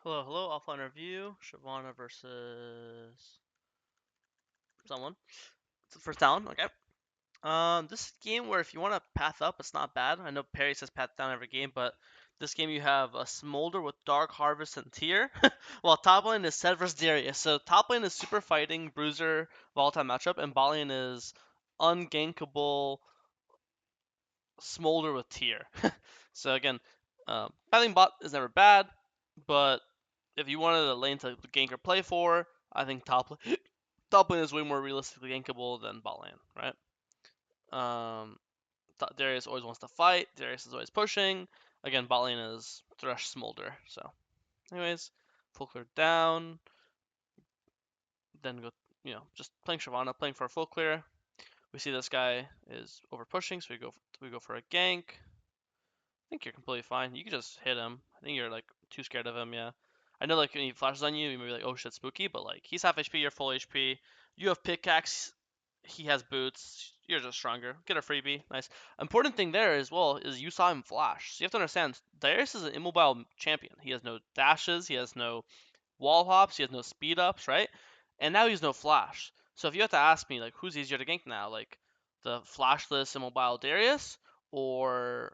Hello, hello, offline review. Shyvana versus someone. It's the first down, okay. This is a game where if you want to path up, it's not bad. I know Perry says path down every game, but this game you have a Smolder with Dark Harvest and Tier, while top lane is Sed versus Darius. So top lane is super fighting, bruiser, volatile matchup, and bot lane is ungankable Smolder with Tier. So again, pathing bot is never bad, but if you wanted a lane to gank or play for, I think top lane is way more realistically gankable than bot lane, right? Darius always wants to fight. Darius is always pushing. Again, bot lane is Thresh Smolder. So, anyways, full clear down. Then go, just playing Shyvana, playing for a full clear. We see this guy is over pushing, so we go for a gank. I think you're completely fine. You can just hit him. I think you're like too scared of him. Yeah. I know like when he flashes on you, you may be like, oh shit, spooky, but like he's half HP, you're full HP. You have pickaxe, he has boots. You're just stronger. Get a freebie. Nice. Important thing there as well is you saw him flash. So you have to understand, Darius is an immobile champion. He has no dashes. He has no wall hops. He has no speed ups, right? And now he's no flash. So if you have to ask me like who's easier to gank now, like the flashless immobile Darius, or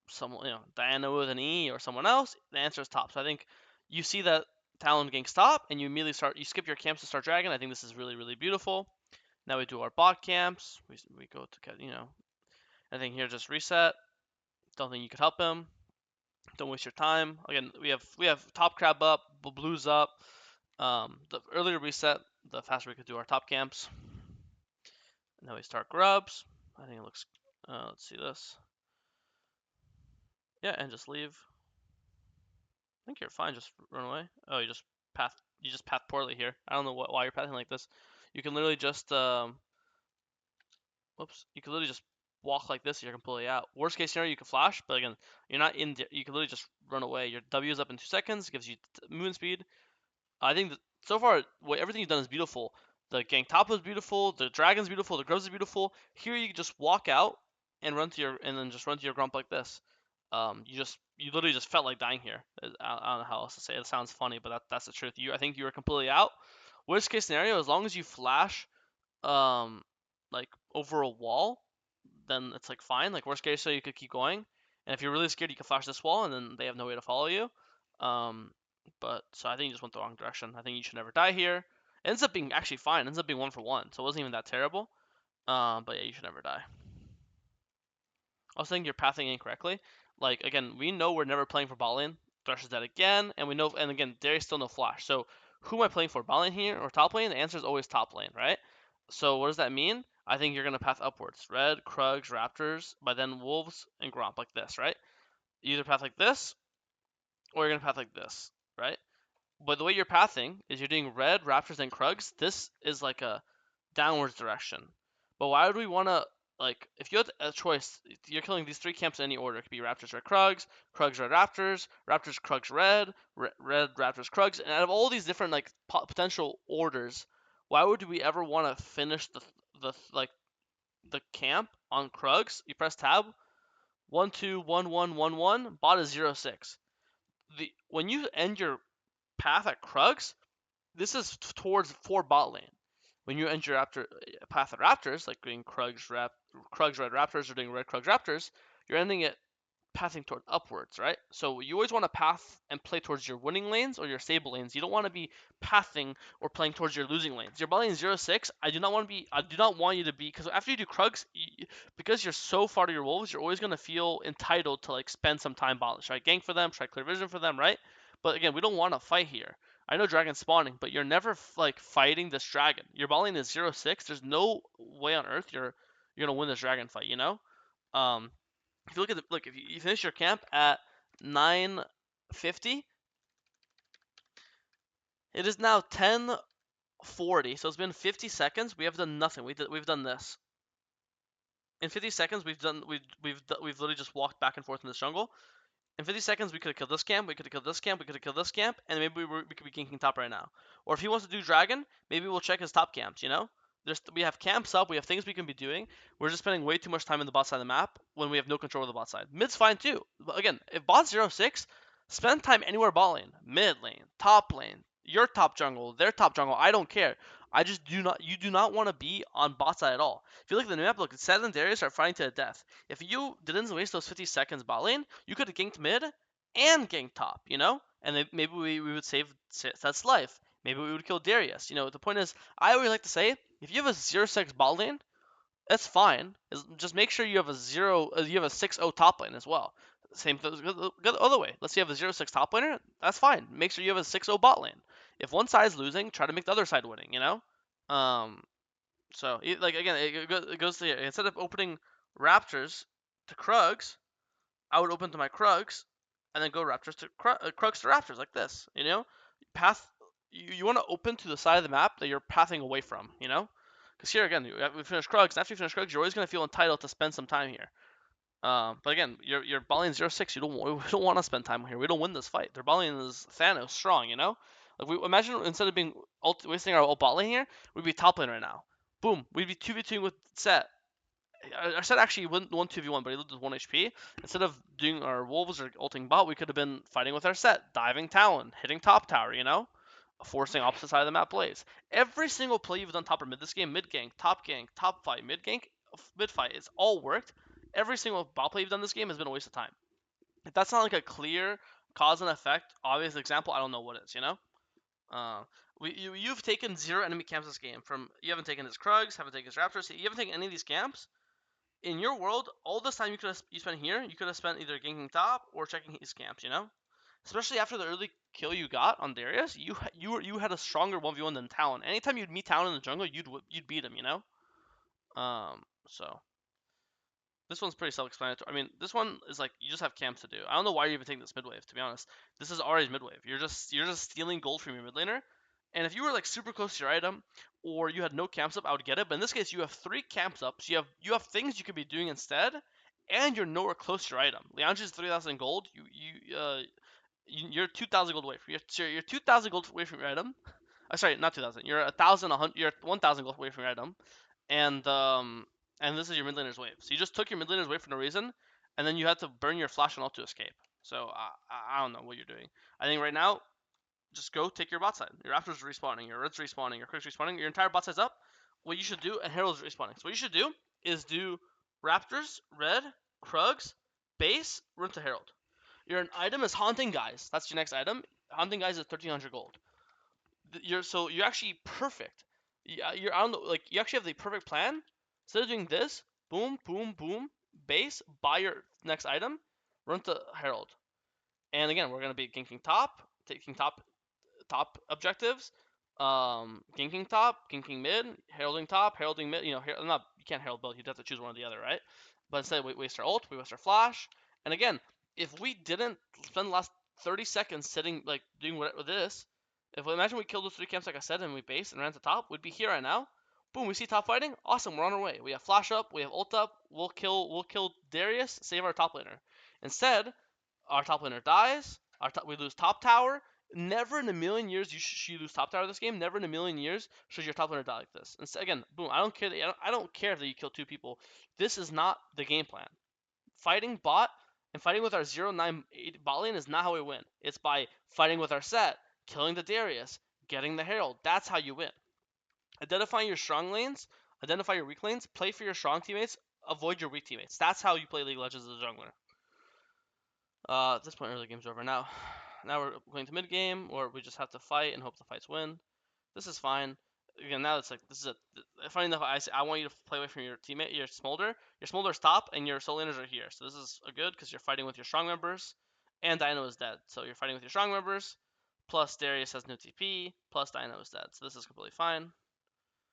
someone Diana with an E or someone else, the answer is top. So I think you see that Talon gank stop, and you immediately you skip your camps to start dragon. I think this is really really beautiful. Now we do our bot camps. We go to I think here just reset. Don't think you could help him. Don't waste your time. Again, we have top crab up, blues up. The earlier reset, the faster we could do our top camps. Now we start grubs. I think it looks. Let's see this. Yeah, and just leave. I think you're fine. Just run away. Oh, you just path. You just path poorly here. I don't know why you're pathing like this. You can literally just whoops. You can literally just walk like this. You're completely out. Worst case scenario, you can flash, but again, you're not in. You can literally just run away. Your W is up in 2 seconds. Gives you movement speed. I think that so far, everything you've done is beautiful. The gang top is beautiful. The dragon's beautiful. The grubs is beautiful. Here you can just walk out and then just run to your grump like this. You literally just felt like dying here. I don't know how else to say it. It sounds funny, but that's the truth. I think you were completely out. Worst case scenario, as long as you flash, um, like over a wall, then it's like fine. Like worst case, so you could keep going. And if you're really scared, you can flash this wall, and then they have no way to follow you. Um, but so I think you just went the wrong direction. I think you should never die here. It ends up being actually fine. It ends up being 1 for 1, so it wasn't even that terrible. But yeah, you should never die. I was thinking you're pathing incorrectly. Like again, we know we're never playing for bot lane. Thresh is dead again, and we know, and again, there is still no flash. So who am I playing for, bot lane here or top lane? The answer is always top lane, right? So what does that mean? I think you're gonna path upwards. Red, Krugs, Raptors, by then Wolves and Gromp like this, right? You either path like this, or you're gonna path like this, right? But the way you're pathing is you're doing red, Raptors, and Krugs. This is like a downwards direction. But why would we want to, like, if you had a choice, you're killing these 3 camps in any order. It could be Raptors, Red, Krugs, Krugs, Red, Raptors, Raptors, Krugs, Red, Red, Raptors, Krugs. And out of all these different, like, potential orders, why would we ever want to finish the camp on Krugs? You press tab, 1, 2, 1, 1, 1, 1, bot is 0, 6. When you end your path at Krugs, this is towards 4 bot lane. When you enter path at Raptors, like doing Krugs Red Raptors or doing Red Krugs Raptors, you're ending it pathing toward upwards, right? So you always want to path and play towards your winning lanes or your stable lanes. You don't want to be pathing or playing towards your losing lanes. Your bot lane is 0-6. I do not want you to be, because after you do Krugs, because you're so far to your wolves, you're always gonna feel entitled to like spend some time bot lane. Should I gank for them? Should I clear vision for them? Right? But again, we don't want to fight here. I know dragon's spawning, but you're never like fighting this dragon. Your bot lane is 0-6. There's no way on earth you're gonna win this dragon fight. Um, if you look, if you finish your camp at 9:50, it is now 10:40. So it's been 50 seconds. We have done nothing. We've done this. In 50 seconds, we've literally just walked back and forth in this jungle. In 50 seconds, we could have killed this camp, we could have killed this camp, we could have killed this camp, and maybe we could be ganking top right now. Or if he wants to do dragon, maybe we'll check his top camps. We have camps up, we have things we can be doing. We're just spending way too much time in the bot side of the map when we have no control of the bot side. Mid's fine too. But again, if bot's 0-6, Spend time anywhere bot lane, mid lane, top lane, your top jungle, their top jungle. I don't care. I just do not. You do not want to be on bot side at all. If you look at the map, look, Sett and Darius are fighting to the death. If you didn't waste those 50 seconds bot lane, you could have ganked mid and ganked top. You know, and then maybe we would save Sett's life. Maybe we would kill Darius. You know, the point is, I always like to say, if you have a 0-6 bot lane, that's fine. Just make sure you have a you have a 6-0 top lane as well. Same go the other way. Let's say you have a 0-6 top laner. That's fine. Make sure you have a 6-0 bot lane. If one side's losing, try to make the other side winning. You know. Um. So like again, it goes to instead of opening Raptors to Krugs, I would open to my Krugs, and then go Raptors to Krugs to Raptors like this. You know, path. You want to open to the side of the map that you're pathing away from. You know. Because here again, we finish Krugs. After you finish Krugs, you're always gonna feel entitled to spend some time here. But again, you're balling 0-6. We don't want to spend time here. We don't win this fight. Their balling is Thanos strong, you know. Like we imagine instead of being wasting our ult bot lane here, we'd be top lane right now. Boom, we'd be 2v2 with Sett. Our Sett actually won 2v1, but he lived with 1 HP. Instead of doing our wolves or ulting bot, we could have been fighting with our Sett, diving Talon, hitting top tower, you know, forcing opposite side of the map plays. Every single play you've done top or mid this game, mid gank, top fight, mid fight, it's all worked. Every single bot play you've done this game has been a waste of time. If that's not like a clear cause and effect, obvious example, I don't know what is, you know? Uh, you've taken 0 enemy camps this game. You haven't taken his Krugs, haven't taken his Raptors, you haven't taken any of these camps. In your world, all this time you spent here, you could have spent either ganking top or checking his camps, you know? Especially after the early kill you got on Darius, you had a stronger 1v1 than Talon. Anytime you'd meet Talon in the jungle, you'd beat him, you know? So this one's pretty self-explanatory. I mean, this one is like you just have camps to do. I don't know why you're even taking this mid wave. To be honest, this is already mid wave. You're just stealing gold from your mid laner. And if you were like super close to your item, or you had no camps up, I would get it. But in this case, you have 3 camps up. So you have things you could be doing instead, and you're nowhere close to your item. Leandri's 3,000 gold. You're 2,000 gold away from you're 2,000 gold away from your item. Sorry, not 2,000. You're 1,000, you're 1,000 gold away from your item, and this is your mid laner's wave. So you just took your mid laner's wave for no reason, and then you had to burn your flash and ult to escape. So I don't know what you're doing. I think right now, just go take your bot side. Your Raptors respawning, your Reds respawning, your Critics respawning, your entire bot side's up. What you should do, and Herald's respawning. So what you should do is do Raptors, Red, Krugs, base, run to Herald. Your item is Haunting Guys. That's your next item. Haunting Guys is 1,300 gold. You're actually perfect. You're I don't know, like you actually have the perfect plan. Instead of doing this, boom, boom, boom, base, buy your next item, run to Herald. And again, we're gonna be ganking top, taking top objectives, ganking top, ganking mid, heralding mid. You know, not you can't herald both. You'd have to choose one or the other, right? But instead, we waste our ult, we waste our flash, and again, if we didn't spend the last 30 seconds sitting like doing what with this, if we imagine we killed those 3 camps like I said and we base and ran to top, we'd be here right now. Boom, we see top fighting. Awesome, we're on our way. We have flash up, we have ult up. We'll kill Darius, save our top laner. Instead, our top laner dies. We lose top tower. Never in a million years you lose top tower this game. Never in a million years should your top laner die like this. And again, boom. I don't care that I don't care that you kill 2 people. This is not the game plan. Fighting bot and fighting with our 0-9-8 bot lane is not how we win. It's by fighting with our Sett, killing the Darius, getting the Herald. That's how you win. Identifying your strong lanes, identify your weak lanes, play for your strong teammates, avoid your weak teammates. That's how you play League of Legends as a jungler. At this point, early game's over. Now we're going to mid game, or we just have to fight and hope the fights win. This is fine. Again, now it's like this is funny enough. I want you to play away from your teammate, your Smolder. Your Smolder's top, and your soul laners are here. So this is a good because you're fighting with your strong members, and Dino is dead. So you're fighting with your strong members. Plus Darius has no TP. Plus Dino is dead. So this is completely fine.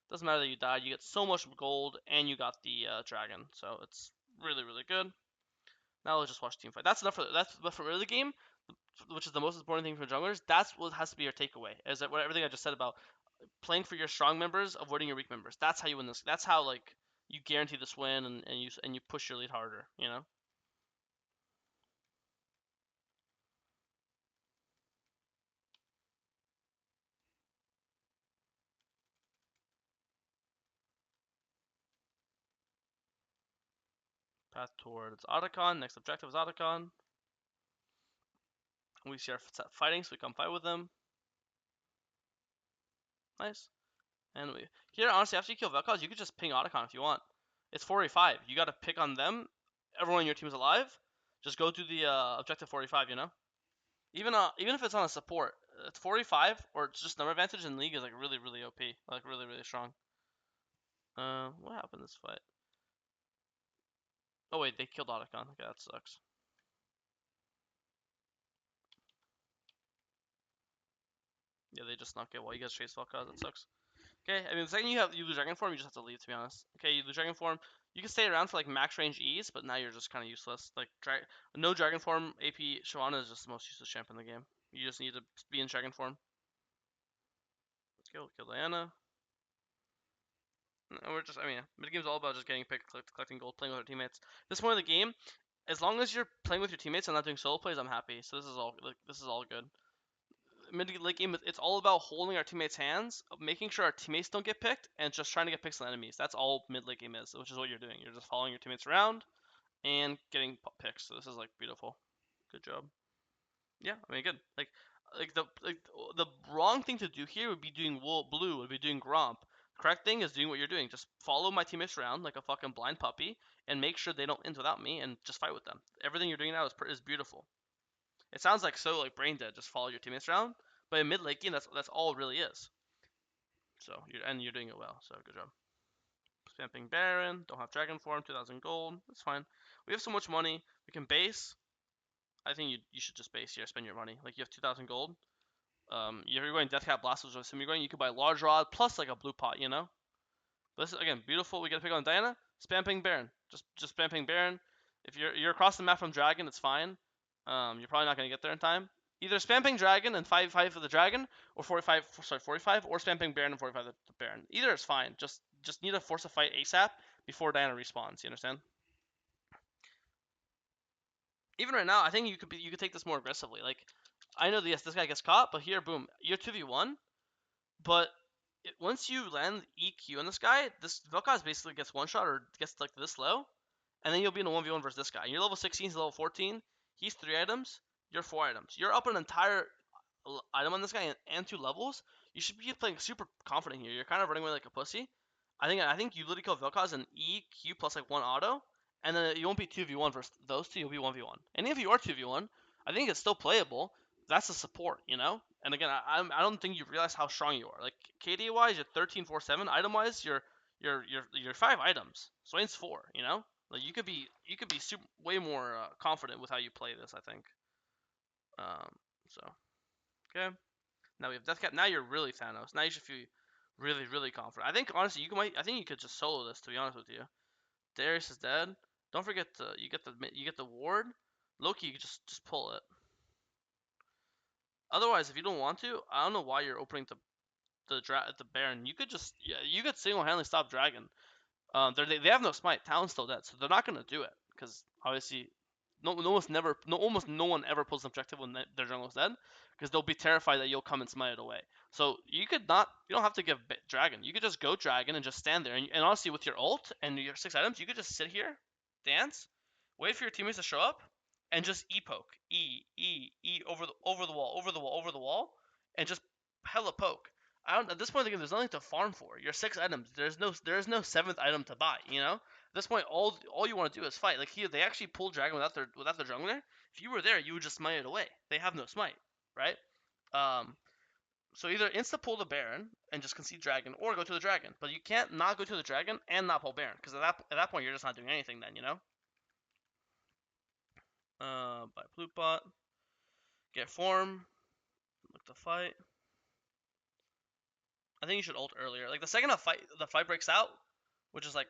Doesn't matter that you died. You get so much gold, and you got the dragon. So it's really really good. Now let's just watch team fight. That's enough for early game, which is the most important thing for junglers. That's what has to be your takeaway. Is that what everything I just said about playing for your strong members, avoiding your weak members. That's how you win this. That's how like you guarantee this win and you push your lead harder. You know. Path towards Otacon. Next objective is Otacon. We see our set fighting, so we come fight with them. Nice. And we here, honestly, after you kill Vel'Koz, you could just ping Otacon if you want. It's 45. You got to pick on them. Everyone in your team is alive. Just go to the objective 45. You know, even if it's on a support, it's 45 or it's just number advantage in League is like really OP, like really strong. What happened this fight? Oh wait, they killed Otacon. Okay, that sucks. Yeah, they just knocked it while you guys chase Vel'Koz. That sucks. Okay, I mean, the second you lose Dragon Form, you just have to leave. To be honest. Okay, you lose Dragon Form. You can stay around for like max range E's, but now you're just kind of useless. Like no Dragon Form AP Shyvana is just the most useless champ in the game. You just need to be in Dragon Form. Let's go kill Diana. And we're just, I mean, mid game's all about just getting picked, collecting gold, playing with our teammates. This point of the game, as long as you're playing with your teammates and not doing solo plays, I'm happy. So this is all good. Mid late game, it's all about holding our teammates' hands, making sure our teammates don't get picked, and just trying to get picks on enemies. That's all mid late game is, which is what you're doing. You're just following your teammates around and getting picks. So this is like beautiful. Good job. Yeah, I mean good. Like the wrong thing to do here would be doing blue, would be doing Gromp. Correct thing is doing what you're doing. Just follow my teammates around like a fucking blind puppy and make sure they don't end without me and just fight with them. Everything you're doing now is beautiful. It sounds like so like brain dead. Just follow your teammates around, but in mid late game, that's all it really is. So you're doing it well. So good job. Stamping Baron. Don't have Dragon Form. 2,000 gold. That's fine. We have so much money. We can base. I think you should just base here. Spend your money. Like you have 2,000 gold. You're going Deathcap Blast, which is you're going. You could buy Large Rod plus like a blue pot. You know. But this is again beautiful. We get to pick on Diana. Spamping Baron. Just spamping Baron. If you're across the map from Dragon, it's fine. You're probably not gonna get there in time. Either spamping Dragon and 5/5 for the Dragon, or 45, or spamping Baron and 45 the Baron. Either is fine. Just need to force a fight ASAP before Diana respawns. You understand? Even right now, I think you could take this more aggressively. Like, I know yes, this guy gets caught, but here, boom, you're 2v1. But once you land EQ on this guy, this Vel'Koz basically gets one shot or gets like this low, and then you'll be in a 1v1 versus this guy. You're level 16, he's level 14. He's 3 items. You're 4 items. You're up an entire item on this guy and 2 levels. You should be playing super confident here. You're kind of running away like a pussy. I think you literally kill Vel'Koz and EQ plus like 1 auto, and then you won't be 2v1 versus those two. You'll be 1v1. And if you are 2v1, I think it's still playable. That's a support, you know. And again, I don't think you realize how strong you are. Like KD wise, you're 13-4-7. Item wise, you're 5 items. Swain's 4. You know, like you could be super way more confident with how you play this. I think. So okay. Now we have Deathcap. Now you're really Thanos. Now you should feel really confident. I think honestly, I think you could just solo this. To be honest with you, Darius is dead. Don't forget you get the ward. Loki, you just pull it. Otherwise, if you don't want to, I don't know why you're opening the Baron. You could just you could single handedly stop Dragon. They have no smite. Talon's still dead, so they're not gonna do it because obviously almost no one ever pulls an objective when their jungle's dead because they'll be terrified that you'll come and smite it away. So you don't have to give Dragon. You could just go Dragon and just stand there. And honestly, with your ult and your 6 items, you could just sit here, dance, wait for your teammates to show up, and just poke, over the wall, and just hella poke. I don't. At this point in the game, there's nothing to farm for. You're 6 items. There's no 7th item to buy. You know. At this point, all you want to do is fight. Like here, they actually pull Dragon without their jungler. If you were there, you would just smite it away. They have no smite, right? Um, so either insta pull the Baron and just concede Dragon, or go to the Dragon. But you can't not go to the Dragon and not pull Baron, because at that point you're just not doing anything. Then you know. Buy Flute Bot, get form, look to fight. I think you should ult earlier. Like the second the fight breaks out, which is like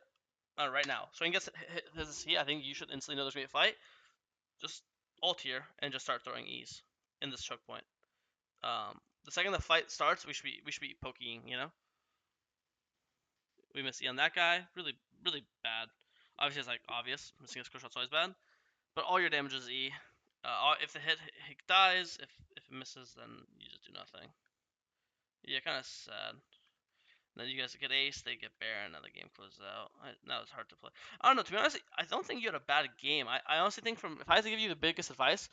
right now. So he gets hit his I think you should instantly know there's gonna be a fight. Just ult here and just start throwing E's in this choke point. The second the fight starts, we should be poking. You know, we miss E on that guy. Really bad. Obviously, it's like obvious. Missing a skill shot's always bad. But all your damage is E. If the hit dies, if it misses, then you just do nothing. Yeah, kind of sad. Then you guys get ace, they get Baron, and the game closes out. That was hard to play. I don't know. To be honest, I don't think you had a bad game. I honestly think if I had to give you the biggest advice,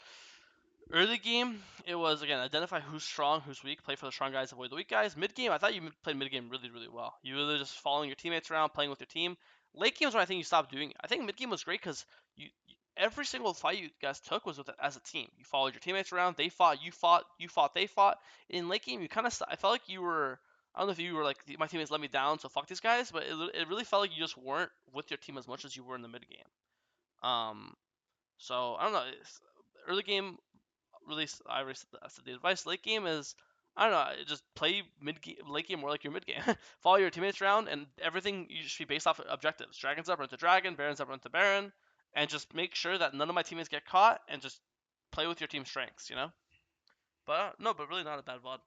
Early game, it was again identify who's strong, who's weak, play for the strong guys, avoid the weak guys. Mid game, I thought you played mid game really, really well. You were just following your teammates around, playing with your team. Late game is when I think you stopped doing it. I think mid game was great because every single fight you guys took was with as a team. You followed your teammates around, they fought, you fought, they fought. In late game, you kind of I felt like you were. I don't know if you were like my teammates let me down, so fuck these guys. But it really felt like you just weren't with your team as much as you were in the mid game. So I don't know. Early game really, I said the advice. Late game is, I don't know, just play late game more like your mid game. Follow your teammates around, and everything you should be based off of objectives. Dragons up, run to dragon. Barons up, run to baron, and just make sure that none of my teammates get caught, and just play with your team strengths. But no, but really not a bad VOD.